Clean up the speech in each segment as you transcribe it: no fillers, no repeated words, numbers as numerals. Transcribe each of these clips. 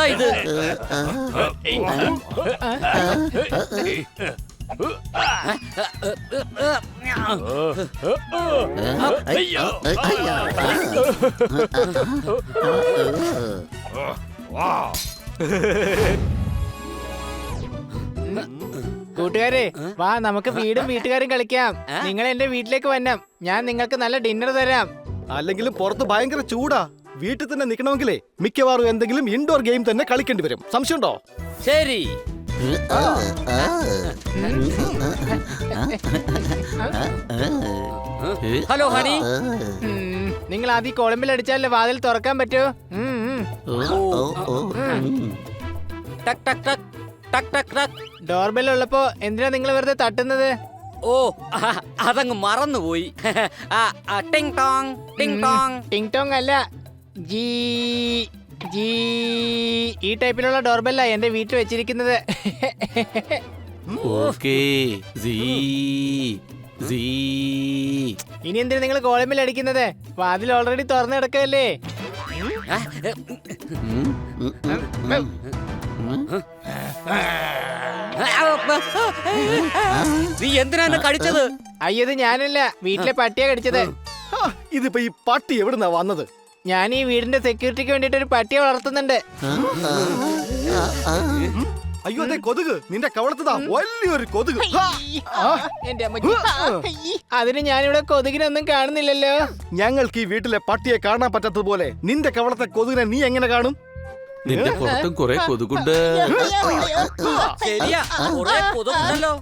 എന്താ ഇത്? കൂട്ടുകാരെ വാ, നമുക്ക് വീടും വീട്ടുകാരും കളിക്കാം. നിങ്ങൾ എന്റെ വീട്ടിലേക്ക് വരണം. ഞാൻ നിങ്ങൾക്ക് നല്ല ഡിന്നർ തരാം. അല്ലെങ്കിലും പുറത്ത് ഭയങ്കര ചൂടാ. വീട്ടിൽ തന്നെ നിൽക്കണമെങ്കിലേ മിക്കവാറും എന്തെങ്കിലും ഇൻഡോർ ഗെയിം തന്നെ കളിക്കേണ്ടി വരും. സംശയമുണ്ടോ? ശരി. Hello honey. നിങ്ങൾ ആദ്യം കൊളമ്പിൽ അടിച്ചാലേ വാതിൽ തുറക്കാൻ പറ്റൂ. ടക് ടക് ടക് ടക് ടക് ടക്. ഡോർബെൽ ഉള്ളപ്പോ എന്തിനാ നിങ്ങൾ വെറുതെ തട്ടുന്നത്? ഓ, അതങ്ങ് മറന്നുപോയി. ടിങ് ടോങ് ടിങ് ടോങ്. ടിങ് ടോങ് അല്ല, ജി ജി. ഈ ടൈപ്പിലുള്ള ഡോർബെല്ല എന്റെ വീട്ടിൽ വെച്ചിരിക്കുന്നത്. ഇനി എന്തിനാ നിങ്ങൾ കോളമ്പിൽ അടിക്കുന്നത്? വാതിൽ ഓൾറെഡി തുറന്നു കിടക്കല്ലേ. നീ എന്തിനാണ് കടിച്ചത്? അയ്യത് ഞാനല്ല, വീട്ടിലെ പട്ടിയാ കടിച്ചത്. ഇതിപ്പോ ഈ പട്ടി എവിടുന്നാ വന്നത്? ഞാൻ ഈ വീടിന്റെ സെക്യൂരിറ്റിക്ക് വേണ്ടിട്ട് ഒരു പട്ടിയെ വളർത്തുന്നുണ്ട്. അയ്യോ, അതെ കൊതുക്. നിന്റെ കവളത്തതാ വലിയൊരു കൊതുക്. എന്റെ അമ്മച്ചി. അതിന് ഞാനിവിടെ കൊതുകിനൊന്നും കാണുന്നില്ലല്ലോ. ഞങ്ങൾക്ക് ഈ വീട്ടിലെ പട്ടിയെ കാണാൻ പറ്റാത്തതുപോലെ നിന്റെ കവളത്തെ കൊതുകിനെ നീ എങ്ങനെ കാണും? നിന്റെ പുറത്തും കുറെ കൊതുകുണ്ട്. ശരിയാ, കുറെ കൊതുകുണ്ടല്ലോ.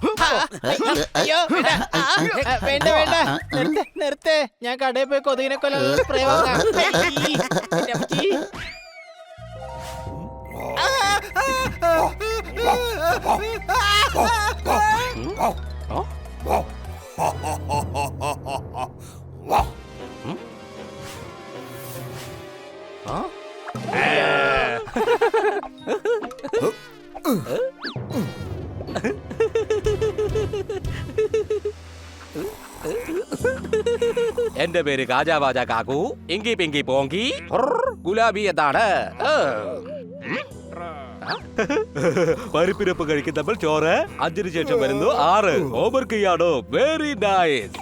വേണ്ട വേണ്ട, നിർത്തേ. ഞാൻ കടയിൽ പോയി കൊതുകിനെ കൊല്ലാനുള്ള സ്പ്രേ വാങ്ങാം. എന്റെ പേര് കാജാവാജ കാക്കു. ഇങ്കി പിങ്കി പോങ്കി ഗുലാബി എന്താണ്? പരിപ്പിരപ്പ് കഴിക്കുന്നപ്പോൾ ചോറ്, 5 ശേഷം വരുന്നു 6. ഓവർക്കിയാണോ? Very nice.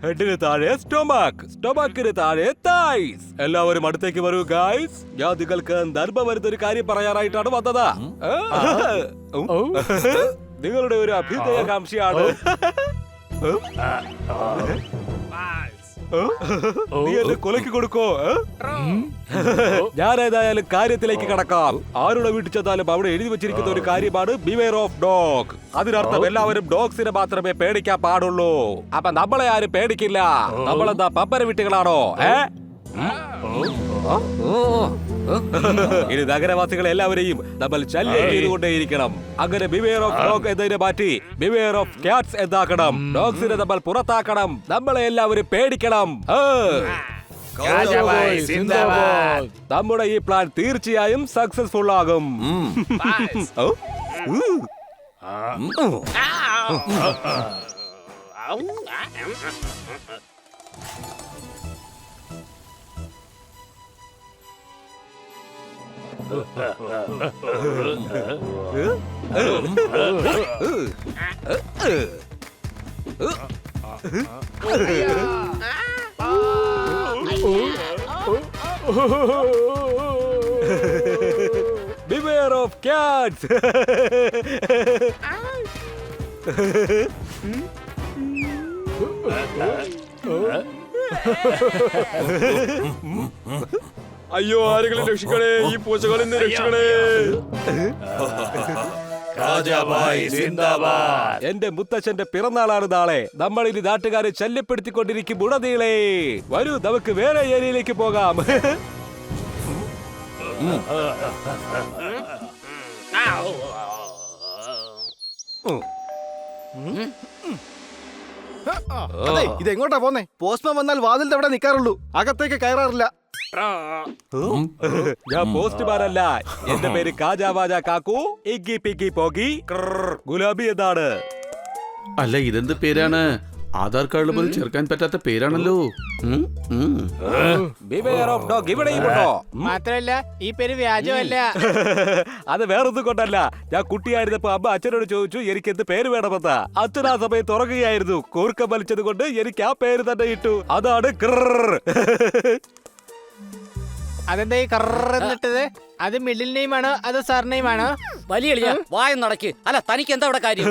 ഹെഡിന് താഴെ സ്റ്റൊമക്, സ്റ്റൊമക്കിന് താഴെ തൈസ്. എല്ലാവരും അടുത്തേക്ക് വരൂ ഗൈസ്. ഞാൻ നിങ്ങൾക്ക് നർമ്മ വരുന്നൊരു കാര്യം പറയാനായിട്ടാണ് വന്നത്. നിങ്ങളുടെ ഒരു അഭ്യുദയകാംക്ഷിയാണ്. നീ എന്നെ കൊലക്ക് കൊടുക്കോ? ഞാൻ ഏതായാലും കാര്യത്തിലേക്ക് കടക്കാം. ആരുടെ വീട്ടിൽ ചെന്നാലും അവിടെ എഴുതി വെച്ചിരിക്കുന്ന ഒരു കാര്യമാണ് ബിവെയർ ഓഫ് ഡോഗ്. അതിനർത്ഥം എല്ലാവരും ഡോഗ്സിനെ മാത്രമേ പേടിക്കാൻ പാടുള്ളൂ. അപ്പൊ നമ്മളെ ആരും പേടിക്കില്ല. നമ്മളെന്താ പമ്പര വീട്ടുകളാണോ? ഇനി നഗരവാസികൾ എല്ലാവരെയും നമ്മൾ ശല്യം ചെയ്തുകൊണ്ടേയിരിക്കണം. അങ്ങനെ ബിവെയർ ഓഫ് ഡോഗ് എന്നതിനെ മാറ്റി ബിവെയർ ഓഫ് ക്യാറ്റ്സ് എന്നാക്കണം. ഡോഗ്സിനെ നമ്മൾ പുറത്താക്കണം. നമ്മളെ എല്ലാവരും പേടിക്കണം. നമ്മുടെ ഈ പ്ലാൻ തീർച്ചയായും സക്സസ്ഫുൾ ആകും. Beware of cats. അയ്യോ, ആരെങ്കിലും രക്ഷിക്കണേ, ഈ പൂച്ചകളിൽ നിന്ന് രക്ഷിക്കണേ. എന്റെ മുത്തച്ഛന്റെ പിറന്നാളാണ് നാളെ. നമ്മൾ ഇനി നാട്ടുകാരെ ശല്യപ്പെടുത്തിക്കൊണ്ടിരിക്കും. ഉടനീളേ വരൂ, നമുക്ക് വേറെ ഏരിയയിലേക്ക് പോകാം. ഇതെങ്ങോട്ടാ പോന്നെ? പോസ്റ്റ്മാൻ വന്നാൽ വാതിലിന്റെ അവിടെ നിൽക്കാറുള്ളൂ, അകത്തേക്ക് കയറാറില്ല. ഞാൻ പോസ്റ്റ്മാനല്ല. എന്റെ പേര് കാജാവാജ കാക്കു. ഇഗ്ഗി പിഗ്ഗി പോഗി ഗുലാബി എന്നാണ്. അല്ല, ഇതെന്ത് പേരാണ്? ആധാർ കാർഡിൽ പോലും ചേർക്കാൻ പറ്റാത്ത പേരാണല്ലോ. ബിവെയർ ഓഫ് ഡോഗ് ഇവിടെയുമുണ്ടോ? മാത്രല്ല ഈ പേര് വ്യാജമല്ല. അത് വേറൊന്നും കൊണ്ടല്ല. ഞാൻ കുട്ടിയായിരുന്നപ്പോ അമ്മ അച്ഛനോട് ചോദിച്ചു എനിക്ക് എന്ത് പേര് വേണമെന്ന്. അച്ഛൻ ആ സമയത്ത് ഉറങ്ങുകയായിരുന്നു. കൂർക്കം വലിച്ചത് കൊണ്ട് എനിക്ക് ആ പേര് തന്നെ ഇട്ടു. അതാണ് ക്രർ. അതെന്താ ഈ കറന്നിട്ടത്? അത് മിഡിൽ നെയിം ആണോ അതോ സർനെയിം ആണോ? വലിയ എളിയ വായം നടക്ക്. അല്ല തനിക്ക് എന്താ ഇവിടെ കാര്യം?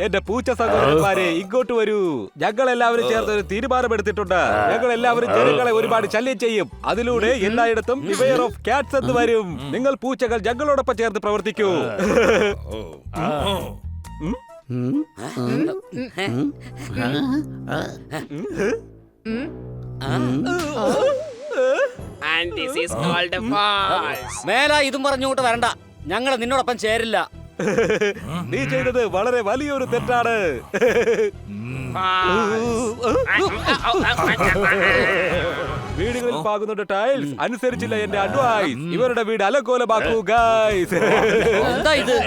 എന്റെ പൂച്ച സഹോദരന്മാരെ ഇങ്ങോട്ട് വരൂ. ഞങ്ങൾ എല്ലാവരും ചേർത്ത് ഒരു തീരുമാനമെടുത്തിട്ടുണ്ട്. ഞങ്ങൾ എല്ലാവരും ജനങ്ങളെ ഒരുപാട് ശല്യം ചെയ്യും. അതിലൂടെ എല്ലായിടത്തും ബിവെയർ ഓഫ് കാറ്റ്സ് എന്ന് വരും. നിങ്ങൾ പൂച്ചകൾ ഞങ്ങളോടൊപ്പം ചേർത്ത് പ്രവർത്തിക്കൂ. മേല ഇതും പറഞ്ഞുകൊണ്ട് വരണ്ട. ഞങ്ങൾ നിന്നോടൊപ്പം ചേരില്ല. നീ ചെയ്തത് വളരെ വലിയൊരു തെറ്റാണ്. വീടുകളിൽ പാകുന്നുണ്ട് ടൈൽസ്. അനുസരിച്ചില്ല എന്റെ അഡ്വൈസ്. ഇവരുടെ വീട് അലങ്കോലമാക്കൂ ഗൈസ്. എന്താ ഇത്?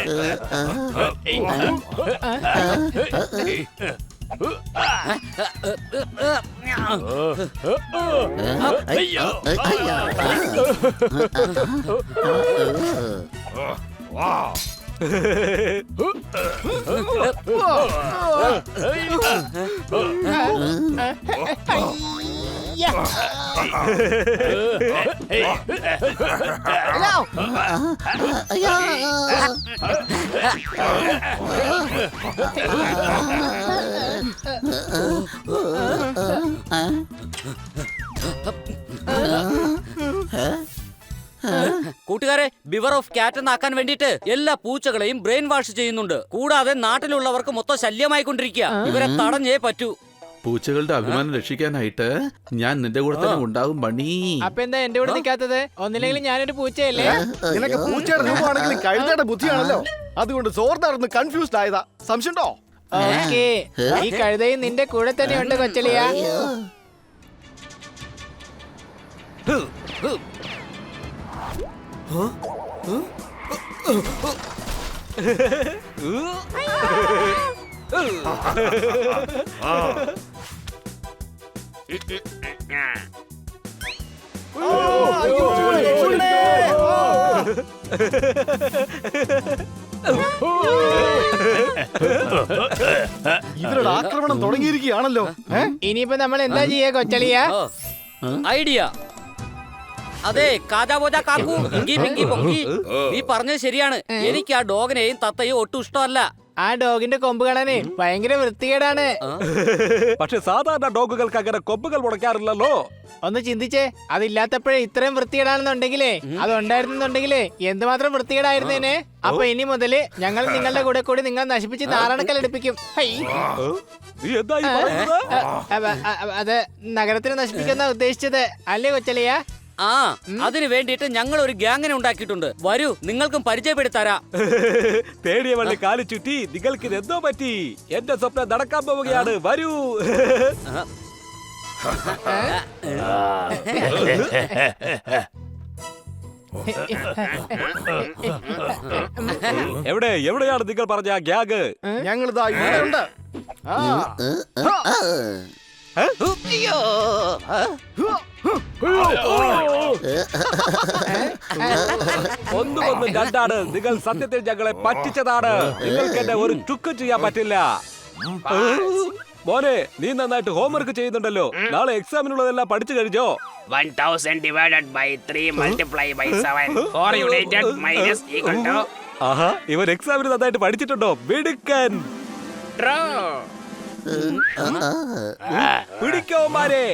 കൂട്ടുകാരെ, ബിവർ ഓഫ് കാറ്റ് എന്നാക്കാൻ വേണ്ടിട്ട് എല്ലാ പൂച്ചകളെയും ബ്രെയിൻ വാഷ് ചെയ്യുന്നുണ്ട്. കൂടാതെ നാട്ടിലുള്ളവർക്ക് മൊത്തം ശല്യമായിക്കൊണ്ടിരിക്കുക. ഇവരെ തടഞ്ഞേ പറ്റൂ. പൂച്ചകളുടെ അഭിമാനം രക്ഷിക്കാനായിട്ട് ഞാൻ നിന്റെ കൂടെ തന്നെ ഉണ്ടാകും ബണ്ണി. അപ്പൊ എന്താ എന്റെ കൂടെ നിൽക്കാത്തത്? ഒന്നില്ലെങ്കിലും ഞാനൊരു പൂച്ചയല്ലേ? നിനക്ക് പൂച്ചയുടെ രൂപമാണെങ്കിലും കഴുതയുടെ ബുദ്ധിയാണല്ലോ. അതുകൊണ്ട് സോർദാർന്ന് കൺഫ്യൂസ്ഡ് ആയതാ. സംശയമുണ്ടോ? ഓക്കേ, ഈ കഴുതയും നിന്റെ കൂടെ തന്നെ ഉണ്ട് കൊച്ചളിയ. ഇവരുടെ ആക്രമണം തുടങ്ങിയിരിക്കുകയാണല്ലോ. ഇനിയിപ്പോ നമ്മൾ എന്താ ചെയ്യാ കൊച്ചളിയ? ഐഡിയ. അതെ കാജാബോജ കാക്കു പിങ്കി പിങ്കി പൊങ്കി, നീ പറഞ്ഞത് ശരിയാണ്. എനിക്ക് ആ ഡോഗിനെയും തത്തയും ഒട്ടും ഇഷ്ടമല്ല. ആ ഡോഗിന്റെ കൊമ്പ് കാണാനേ ഭയങ്കര വൃത്തികേടാണ്. പക്ഷെ സാധാരണ ഡോഗുകൾക്ക് അങ്ങനെ കൊമ്പുകൾ മുടക്കാറില്ലല്ലോ. ഒന്ന് ചിന്തിച്ചേ, അതില്ലാത്തപ്പോഴേ ഇത്രയും വൃത്തികേടാണെന്നുണ്ടെങ്കിലേ, അതുണ്ടായിരുന്നുണ്ടെങ്കിലേ എന്തുമാത്രം വൃത്തികേടായിരുന്നേനെ. അപ്പൊ ഇനി മുതല് ഞങ്ങൾ നിങ്ങളുടെ കൂടെ കൂടി നിങ്ങൾ നശിപ്പിച്ച് നാരണക്കല്ലെടുപ്പിക്കും. നീ എന്താ ഈ പറയുന്നത്? അത് നഗരത്തിന് നശിപ്പിക്കുന്ന ഉദ്ദേശിച്ചത് അല്ലേ കൊച്ചളിയ? ആ, അതിനു വേണ്ടിയിട്ട് ഞങ്ങൾ ഒരു ഗ്യാങ്ങിനെ ഉണ്ടാക്കിയിട്ടുണ്ട്. വരൂ, നിങ്ങൾക്കും പരിചയപ്പെടുത്താരാ. തേടിയ വള്ളി കാലി ചുറ്റി. നിങ്ങൾക്ക് ഇത് എന്തോ പറ്റി? എന്റെ സ്വപ്നം നടക്കാൻ പോവുകയാണ്. വരൂ. എവിടെയാണ് നിങ്ങൾ പറഞ്ഞ ആ ഗ്യാഗ്? ഞങ്ങളിതാ ഇവിടെയുണ്ട്. ഒന്നും രണ്ടാണ്. നിങ്ങൾ സത്യത്തിൽ ഞങ്ങളെ പറ്റിച്ചതാണ്. നിങ്ങൾക്ക് എന്നെ ഒരു ചുക്ക് ചെയ്യാൻ പറ്റില്ല. മോനെ, നീ നന്നായിട്ട് ഹോംവർക്ക് ചെയ്യുന്നുണ്ടല്ലോ. നാളെ എക്സാമിനുള്ളതെല്ലാം പഠിച്ചു കഴിഞ്ഞോ? 1000 divided by 3 multiply by 7 4 united minus equal to ആഹാ, ഇവൻ എക്സാമിന് നന്നായിട്ട് പഠിച്ചിട്ടുണ്ടോ? മിടുക്കൻ. draw. പിടിക്കോ മാരെ.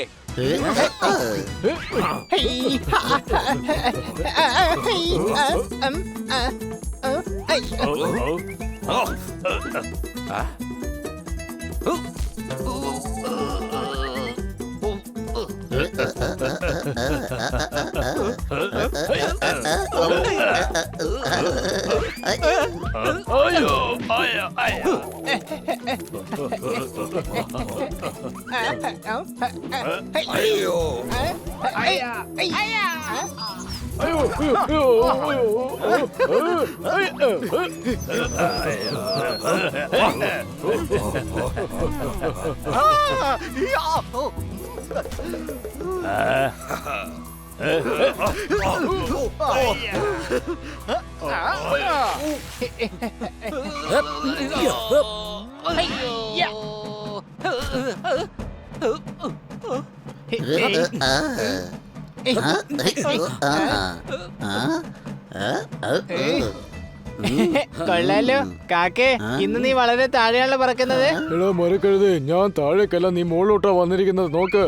കൊള്ളാലോ കാക്കേ, ഇന്ന് നീ വളരെ താഴെയാണല്ലോ പറക്കുന്നത്. എടാ മറക്കരുത്, ഞാൻ താഴേക്കല്ല, നീ മുകളിലോട്ടാ വന്നിരിക്കുന്നത്. നോക്ക്.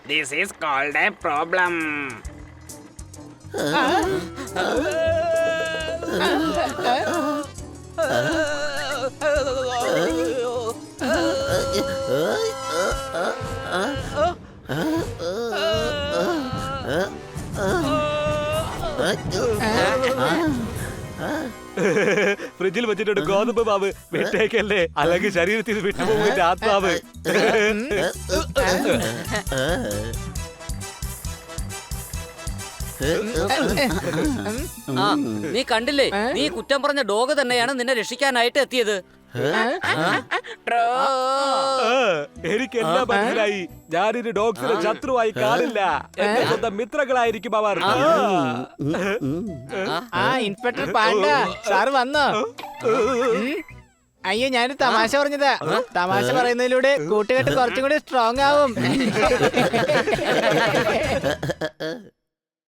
This is called a problem. ഫ്രിഡ്ജിൽ വെച്ചിട്ടുണ്ട് ഗോതമ്പ് മാവ്. വിട്ടേക്കല്ലേ, അല്ലെങ്കിൽ ശരീരത്തിൽ നിന്ന് വിട്ടുപോകും ആത്മാവ്. ആ, നീ കണ്ടില്ലേ, നീ കുറ്റം പറഞ്ഞ ഡോഗ് തന്നെയാണ് നിന്നെ രക്ഷിക്കാനായിട്ട് എത്തിയത്. എനിക്കെല്ലാം മനസ്സിലായി. ഞാനിനി ഡോഗ്സിനെ ശത്രുവായി കാണില്ല. എന്റെ സ്വന്തം മിത്രങ്ങളായിരിക്കും അവർ. ആ ഇൻസ്പെക്ടർ പാണ്ട സാറ് വന്നോ? അയ്യോ, ഞാനൊരു തമാശ പറഞ്ഞതാ. തമാശ പറയുന്നതിലൂടെ കൂട്ടുകെട്ട് കുറച്ചും കൂടി സ്ട്രോങ് ആവും.